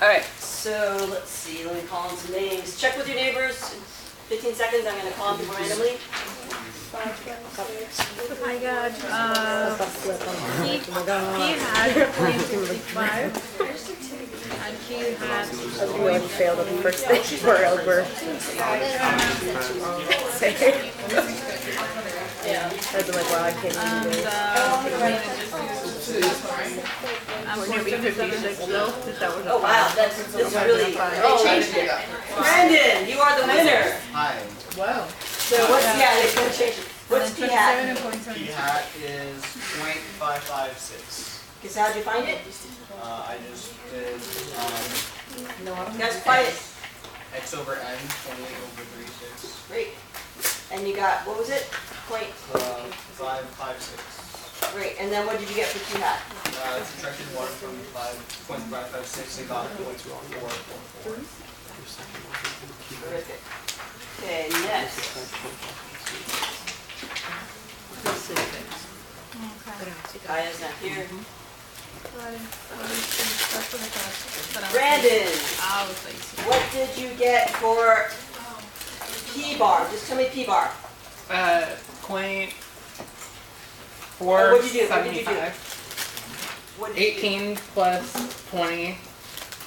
All right, so let's see, let me call in some names. Check with your neighbors. 15 seconds, I'm gonna call on people randomly. I got, he had 0.65, and she had, We failed at the first stage for Elbert. I'd be like, wow, I can't and, do this. I'm 56 though, because that was Oh wow, this is really, they changed it. Brandon, you are the winner. Hi. Wow. So what's, yeah, they're gonna change it. What's P hat? P hat is .556. Okay, so how'd you find it? I just did You guys quiet. x over n, 28 over 36. Great. And you got, what was it? Point, 556. great. And then what did you get for P hat? Subtracted 1 from 5.556 and got .444. Terrific. Okay, next. Kaya's not here. Brandon, what did you get for P bar? Just tell me P bar. Point What'd you do? What did you do? 475. What did you do? 18 plus 20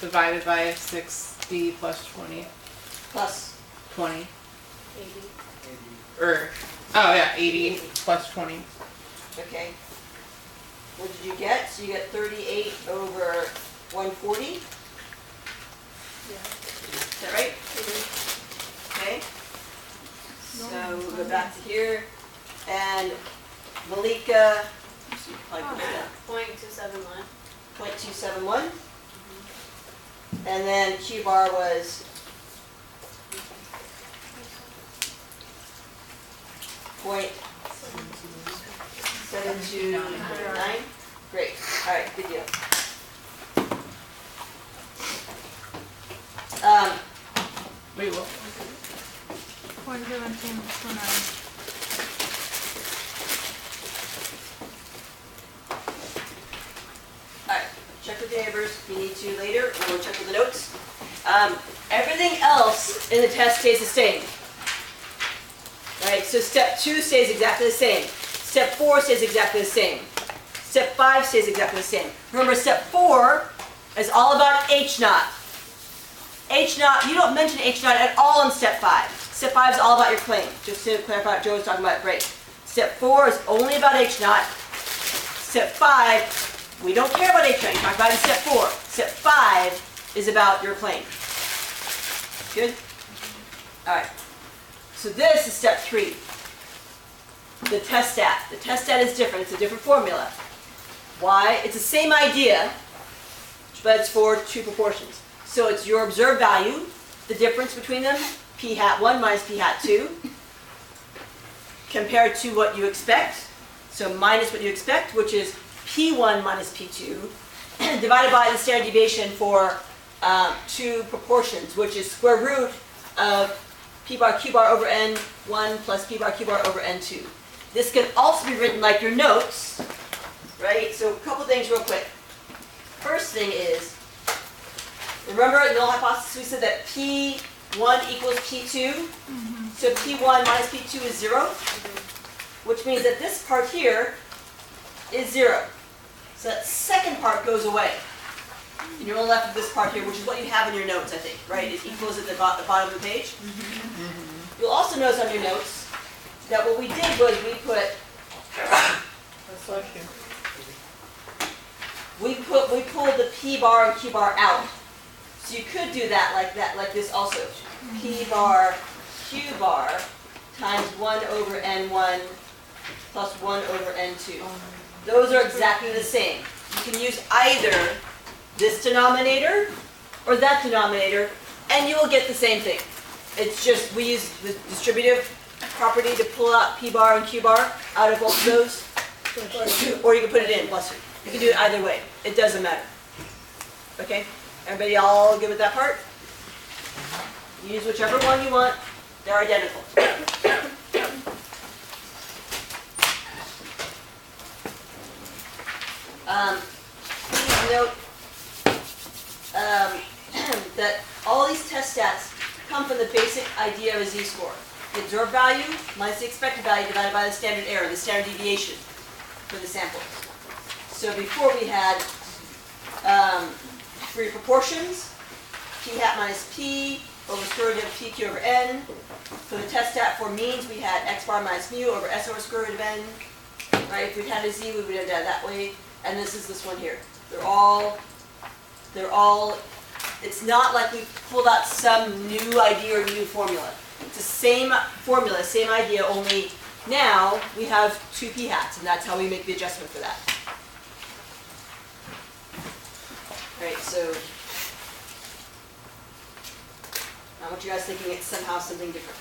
divided by 60 plus 20. Plus 20. Or, oh yeah, 80 plus 20. okay. What did you get? So you got 38 over 140? Yeah. Is that right? Okay. So we'll go back to here. And Malika, probably put it down. 0.271. 0.271. And then Q bar was point 729. Great. All right. Good deal. Wait, what? 0.1729. All right. Check with the neighbors if you need to later, or we'll check with the notes. Everything else in the test stays the same. Right. So step 2 stays exactly the same. Step 4 stays exactly the same. Step 5 stays exactly the same. Remember, step 4 is all about H naught. H naught, you don't mention H naught at all in step 5. Step 5 is all about your claim. Just to clarify what Joe was talking about, great. Step 4 is only about H naught. Step 5, we don't care about H naught. You talk about it in step 4. Step 5 is about your claim. Good? All right. So this is step 3. The test stat. The test stat is different. It's a different formula. Why? It's the same idea, but it's for 2 proportions. So it's your observed value, the difference between them, P hat 1 minus P hat 2, compared to what you expect. So minus what you expect, which is P1 minus P2, divided by the standard deviation for 2 proportions, which is square root of P bar Q bar over N1 plus P bar Q bar over N2. This can also be written like your notes, right? So a couple things real quick. First thing is, remember in the null hypothesis we said that P1 equals P2? So P1 minus P2 is 0, which means that this part here is 0. So that second part goes away. And you're only left with this part here, which is what you have in your notes, I think, right? It equals at the bottom of the page. You'll also notice on your notes that what we did was we pulled the P bar and Q bar out. So you could do that, like this also. P bar Q bar times 1 over N1 plus 1 over N2. Those are exactly the same. You can use either this denominator or that denominator, and you will get the same thing. It's just we use the distributive property to pull out P bar and Q bar out of both of those, or you can put it in plus. You can do it either way. It doesn't matter. Okay? Everybody all good with that part? Use whichever one you want. They're identical. Please note that all these test stats come from the basic idea of a z-score. The observed value minus the expected value divided by the standard error, the standard deviation for the sample. So before we had three proportions, p hat minus p over square root of pq over n. For the test stat for means, we had x bar minus mu over s over square root of n. Right? If we had a z, we would have done it that way. And this is this one here. They're all, it's not like we pulled out some new idea or new formula. It's the same formula, same idea, only now we have two p hats, and that's how we make the adjustment for that. All right, so I want you guys thinking it's somehow something different.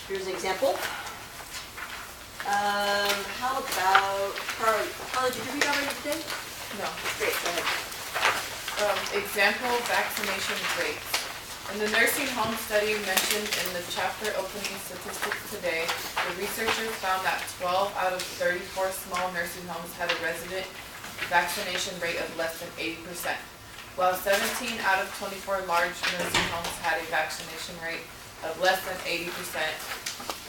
Here's an example. How about Carly, did you read already today? No. Great, go ahead. Example vaccination rates. In the nursing home study mentioned in the chapter opening statistics today, the researchers found that 12 out of 34 small nursing homes had a resident vaccination rate of less than 80%, while 17 out of 24 large nursing homes had a vaccination rate of less than 80%.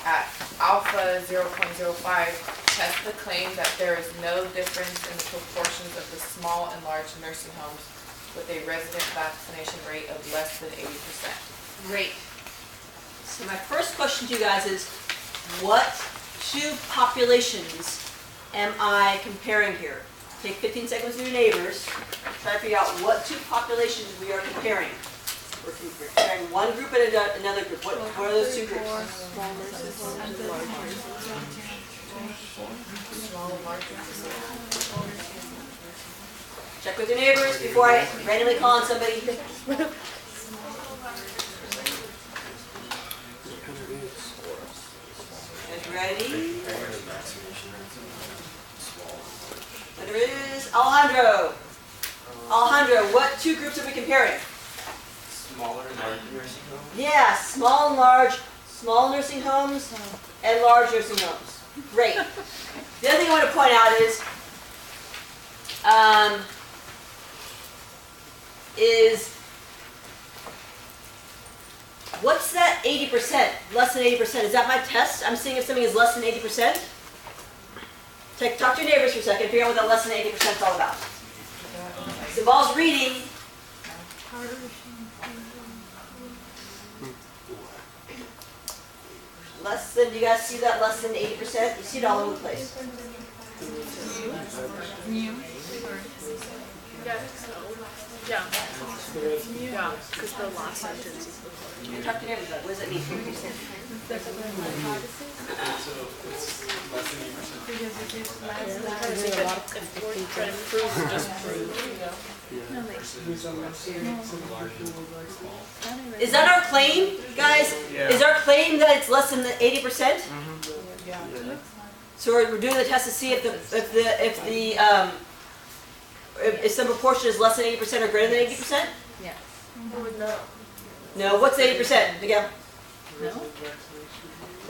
At alpha 0.05, test the claim that there is no difference in the proportions of the small and large nursing homes with a resident vaccination rate of less than 80%. Great. So my first question to you guys is, what two populations am I comparing here? Take 15 seconds with your neighbors, try to figure out what two populations we are comparing. We're comparing one group and another group. What are those two groups? Check with your neighbors before I randomly call on somebody. Guys ready? There is Alejandro. Alejandro, what two groups are we comparing? Smaller and larger nursing homes. Yeah, small and large, small nursing homes and large nursing homes. Great. The other thing I want to point out is what's that 80%? Less than 80%. Is that my test? I'm seeing if something is less than 80%. Talk to your neighbors for a second, figure out what that less than 80% is all about. It involves reading. Less than, do you guys see that less than 80%? You see it all over the place. Yeah, because the last sentence is before. Talk to your neighbors, what does that mean? Is that our claim, guys? Yeah. Is our claim that it's less than the 80%? So we're doing the test to see if some proportion is less than 80% or greater than 80%? Yes. No. What's 80%? Miguel? No?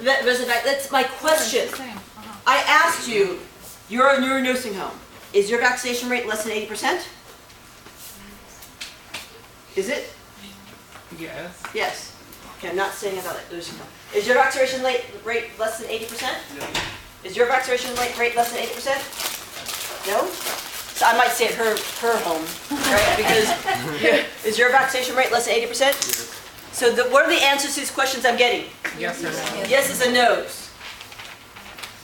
That's my question. I asked you, you're in your nursing home. Is your vaccination rate less than 80%? Is it? Yes. Yes. Okay, I'm not saying about it. Nursing home. Is your vaccination rate less than 80%? No. Is your vaccination rate less than 80%? No? So I might say at her home, right? Because is your vaccination rate less than 80%? So what are the answers to these questions I'm getting? Yes or no? Yeses and nos.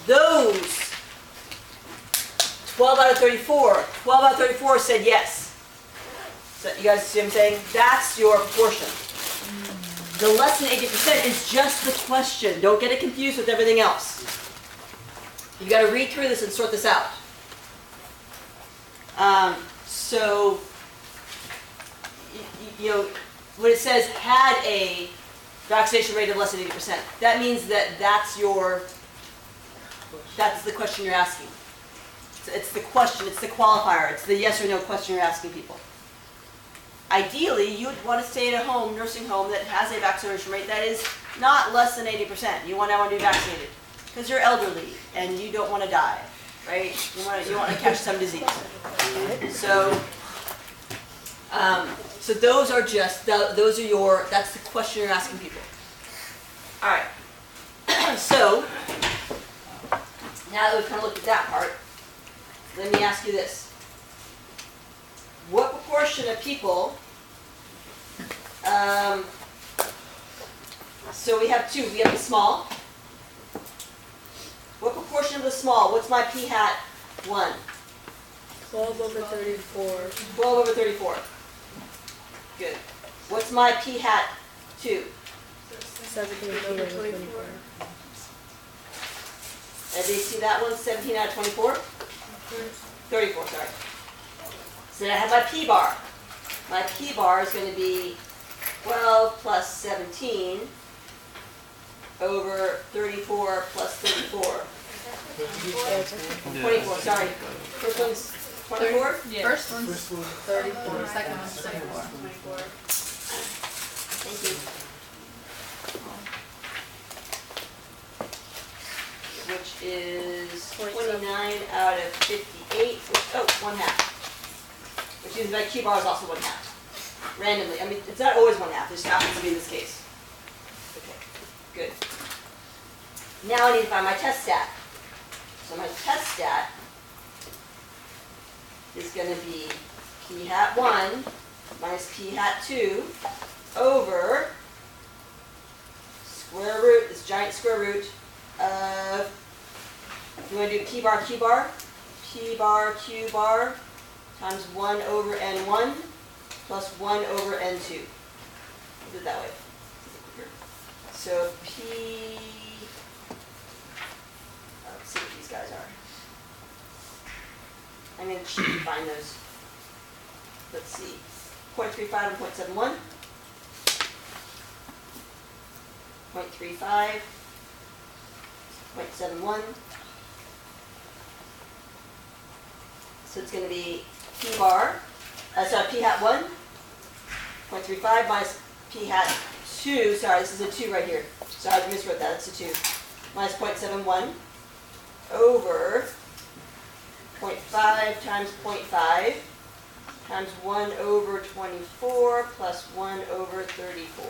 Those 12 out of 34. 12 out of 34 said yes. So you guys see what I'm saying? That's your proportion. The less than 80% is just the question. Don't get it confused with everything else. You got to read through this and sort this out. So, you know, when it says had a vaccination rate of less than 80%, that means that that's the question you're asking. It's the question, it's the qualifier, it's the yes or no question you're asking people. Ideally, you would want to stay in a home, nursing home, that has a vaccination rate that is not less than 80%. You want to be vaccinated because you're elderly and you don't want to die, right? You want to catch some disease. So So those are just, those are your, that's the question you're asking people. All right. So, now that we've kind of looked at that part, let me ask you this. What proportion of people, so we have two, we have the small. What proportion of the small, what's my p hat 1? 12 over 34. 12 over 34. Good. What's my p hat 2? 17 over 24. Everybody see that one? 17 out of 24? 34, sorry. So then I have my p bar. My p bar is going to be 12 plus 17 over 34 plus 34. Yeah, it's okay. 24, sorry. First one's 24? First one's 34, second one's 24. Thank you. Which is 29 out of 58, one half. Which means my Q bar is also one half. Randomly, I mean, it's not always one half, it just happens to be in this case. Okay, good. Now I need to find my test stat. So my test stat is going to be p hat 1 minus p hat 2 over square root, this giant square root of, you want to do p bar q bar times 1 over n1 plus 1 over n2. Do it that way. So let's see what these guys are. I'm going to cheat and find those. Let's see. 0.35 and 0.71. 0.35. 0.71. So it's going to be p bar, p hat 1, 0.35 minus p hat 2, sorry, this is a 2 right here. So I miswrote that, it's a 2. Minus 0.71 over 0.5 times 0.5 times 1 over 24 plus 1 over 34.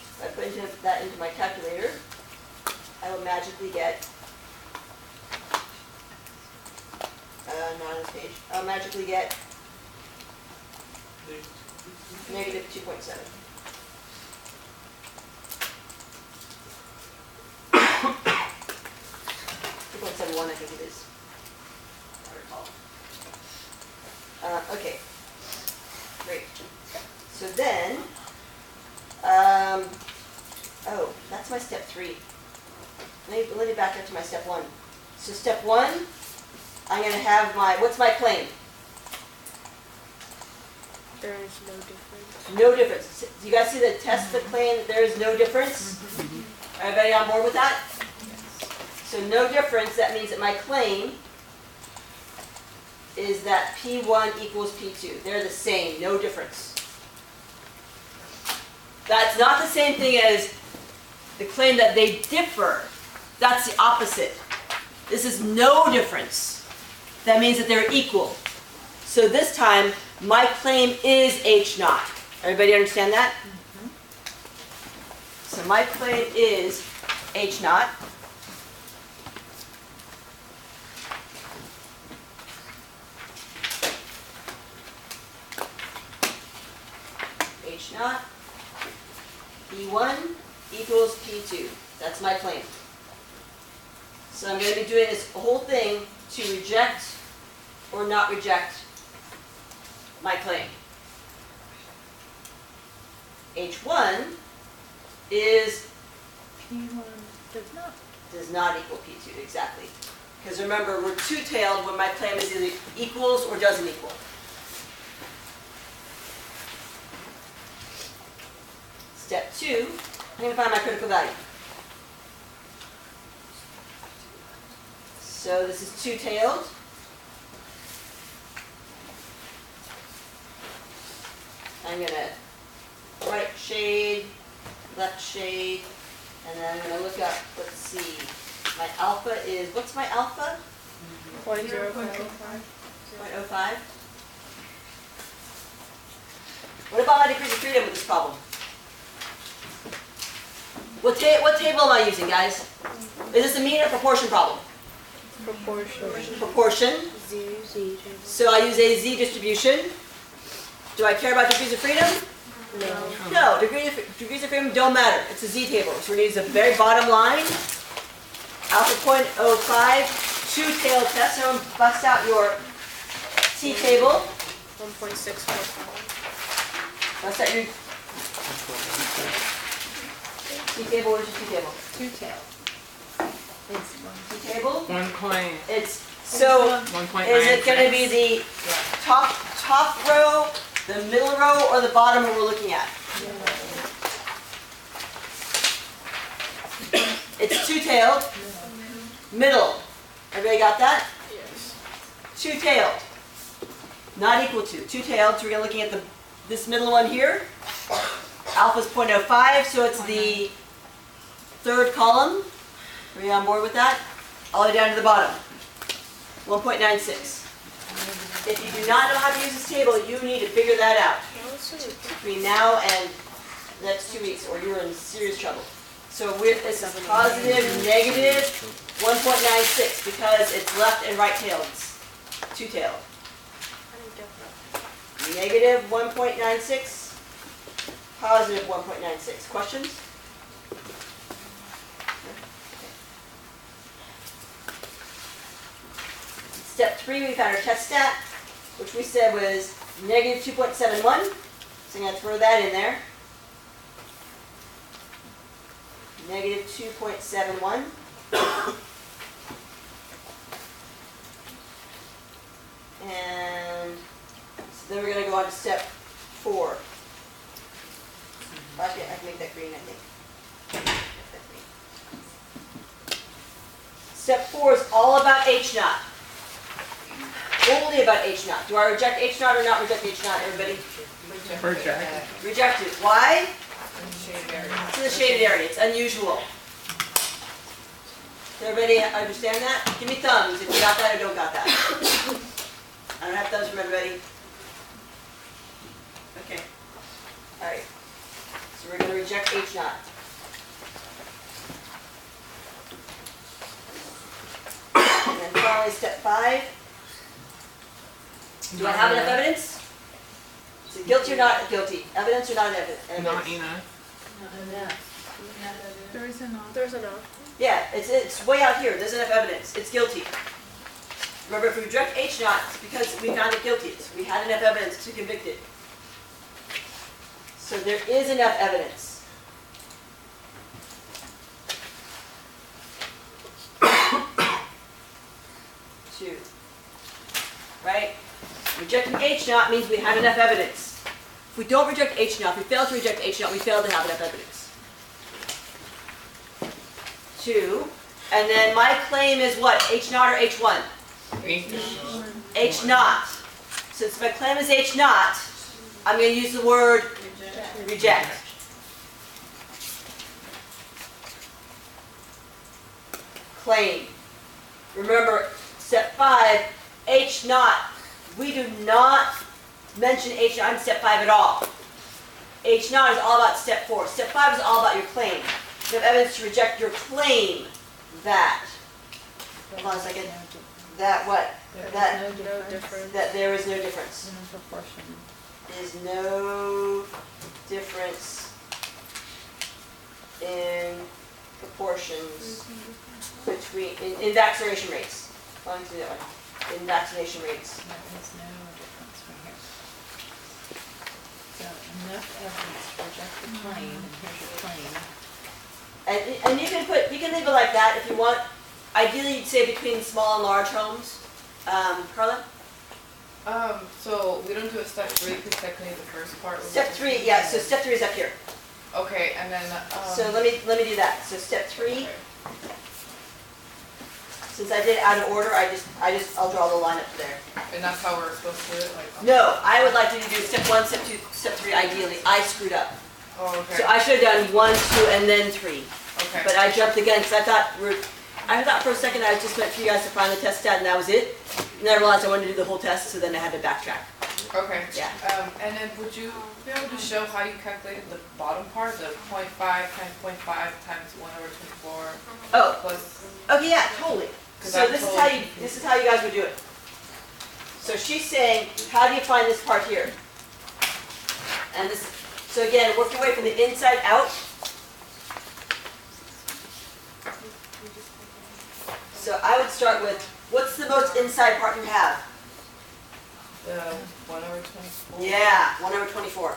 If I put that into my calculator, I will magically get, not on this page, I'll magically get negative 2.7. I think it is. I recall. Okay. Great. So then, oh, that's my step 3. Let me back up to my step 1. So step 1, I'm going to have my, what's my claim? There is no difference. No difference. Do you guys see the test that claim that there is no difference? Everybody on board with that? So no difference, that means that my claim is that P1 equals P2. They're the same, no difference. That's not the same thing as the claim that they differ. That's the opposite. This is no difference. That means that they're equal. So this time, my claim is H naught. Everybody understand that? So my claim is H naught. H naught, P1 equals P2. That's my claim. So I'm going to be doing this whole thing to reject or not reject my claim. H1 is P1 does not. equal P2, exactly. Because remember, we're two-tailed when my claim is either equals or doesn't equal. Step 2, I'm going to find my critical value. So this is two-tailed. I'm going to right shade, left shade, and then I'm going to look up, let's see, my alpha is, what's my alpha? 0.05. 0.05. What about my degrees of freedom with this problem? What table am I using, guys? Is this a mean or proportion problem? Proportion. Proportion. Z. Z. So I use a Z distribution. Do I care about degrees of freedom? No. No, degrees of freedom don't matter. It's a Z table. So we're going to use the very bottom line. Alpha 0.05, two-tailed test. So bust out your T table. 1.645. Bust out your T table. Where's your T table? Two-tailed. T table. 1 It's so. 1.9. Is it going to be the top row, the middle row, or the bottom row we're looking at? It's two-tailed. Middle. Everybody got that? Yes. Two-tailed. Not equal to. Two-tailed, so we're looking at this middle one here. Alpha's 0.05, so it's the third column. Are we on board with that? All the way down to the bottom. 1.96. If you do not know how to use this table, you need to figure that out between now and the next 2 weeks, or you're in serious trouble. So this is positive, negative 1.96 because it's left and right tailed. It's two-tailed. Negative 1.96, positive 1.96. Questions? Step 3, we found our test stat, which we said was negative 2.71. So I'm going to throw that in there. Negative 2.71. And so then we're going to go on to step 4. I can make that green, I think. Step 4 is all about H naught. Only about H naught. Do I reject H naught or not reject H naught, everybody? Reject. Reject it. Why? Shaded area. It's in the shaded area. It's unusual. Does everybody understand that? Give me thumbs if you got that or don't got that. I don't have thumbs from everybody. Okay. All right. So we're going to reject H naught. And then finally, step 5. Do I have enough evidence? Is it guilty or not guilty? Evidence or not evidence? Not enough. There's enough. Yeah, it's way out here. There's enough evidence. It's guilty. Remember, if we reject H naught, it's because we found it guilty. We had enough evidence to convict it. So there is enough evidence. Two. Right? Rejecting H naught means we have enough evidence. If we don't reject H naught, if we fail to reject H naught, we fail to have enough evidence. 2. And then my claim is what? H naught or H1? H naught. Since my claim is H naught, I'm going to use the word reject. Claim. Remember, step 5, H naught. We do not mention H naught in step 5 at all. H naught is all about step 4. Step 5 is all about your claim. You have evidence to reject your claim that. Hold on a second. That what? That No difference. that there is no difference. Proportion. Is no difference in proportions between in vaccination rates. Let me do that one. In vaccination rates. There is no difference right here. So enough evidence to reject the claim, and here's your claim. And you can leave it like that if you want. Ideally, you'd say between small and large homes. Carla? So we don't do a step 3 because technically the first part was. Step 3, yeah. So step 3 is up here. Okay, and then. So let me do that. So step 3. Since I did it out of order, I'll draw the line up there. And that's how we're supposed to do it, like. No, I would like to do step 1, step 2, step 3. Ideally, I screwed up. Oh, okay. So I should have done 1, 2, and then 3. Okay. But I jumped again because I thought for a second I just meant for you guys to find the test stat and that was it. And then I realized I wanted to do the whole test, so then I had to backtrack. Okay. Yeah. And then would you be able to show how you calculated the bottom part, the 0.5 times 0.5 times 1/24 Oh, plus? okay, yeah, totally. 'Cause So I'm this is totally how you guys would do it. So she's saying, how do you find this part here? And this, so again, work your way from the inside out. So I would start with, what's the most inside part you have? The 1/24. Yeah, 1/24.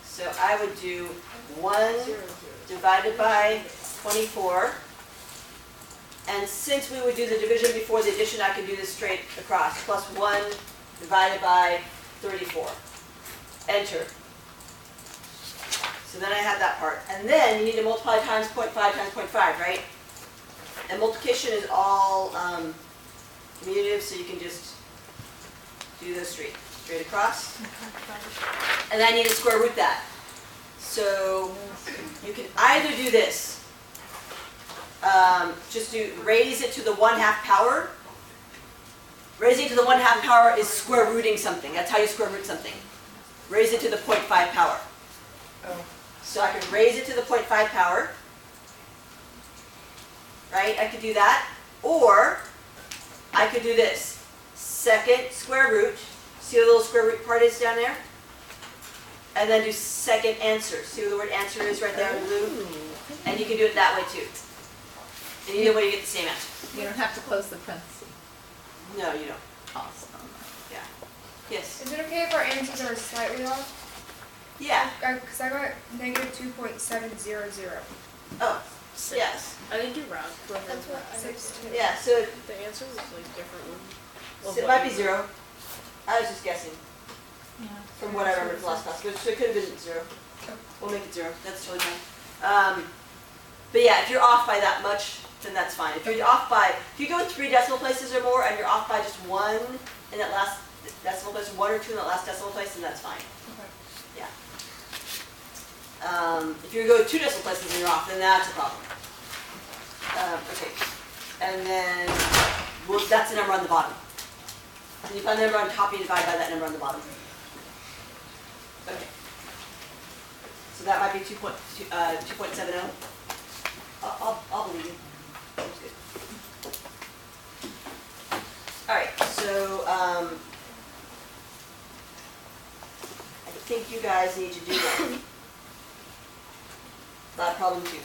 So I would do 1 divided by 24. And since we would do the division before the addition, I can do this straight across. Plus 1 divided by 34. Enter. So then I have that part. And then you need to multiply times 0.5 times 0.5, right? And multiplication is all commutative, so you can just do those straight across. And I need to square root that. So you can either do this. Just do raise it to the 1/2 power. Raising it to the 1/2 power is square rooting something. That's how you square root something. Raise it to the 0.5 power. Oh. So I could raise it to the 0.5 power. Right? I could do that. Or I could do this. Second square root. See what the little square root part is down there? And then do second answer. See where the word answer is right there in blue? And you can do it that way too. And either way you get the same answer. You don't have to close the parentheses. No, you don't. Awesome. Yes. Is it okay if our answers are slightly off? Yeah. Because I got negative 2.700. Oh, yes. I didn't do round. That's what I 6.2. Yeah, so The answer was like different one. it might be 0. I was just guessing Yeah. from what I remember from last class, but it could have been 0. We'll make it 0. That's totally fine. But yeah, if you're off by that much, then that's fine. If you're off by, if you go 3 decimal places or more and you're off by just 1 in that last decimal place, 1 or 2 in that last decimal place, then that's fine. Yeah. If you go 2 decimal places and you're off, then that's a problem. Okay. And then, well, that's the number on the bottom. And you find the number on top, you divide by that number on the bottom. Okay. So that might be 2.70. I'll believe you. That's good. All right, so I think you guys need to do that. Not a problem too.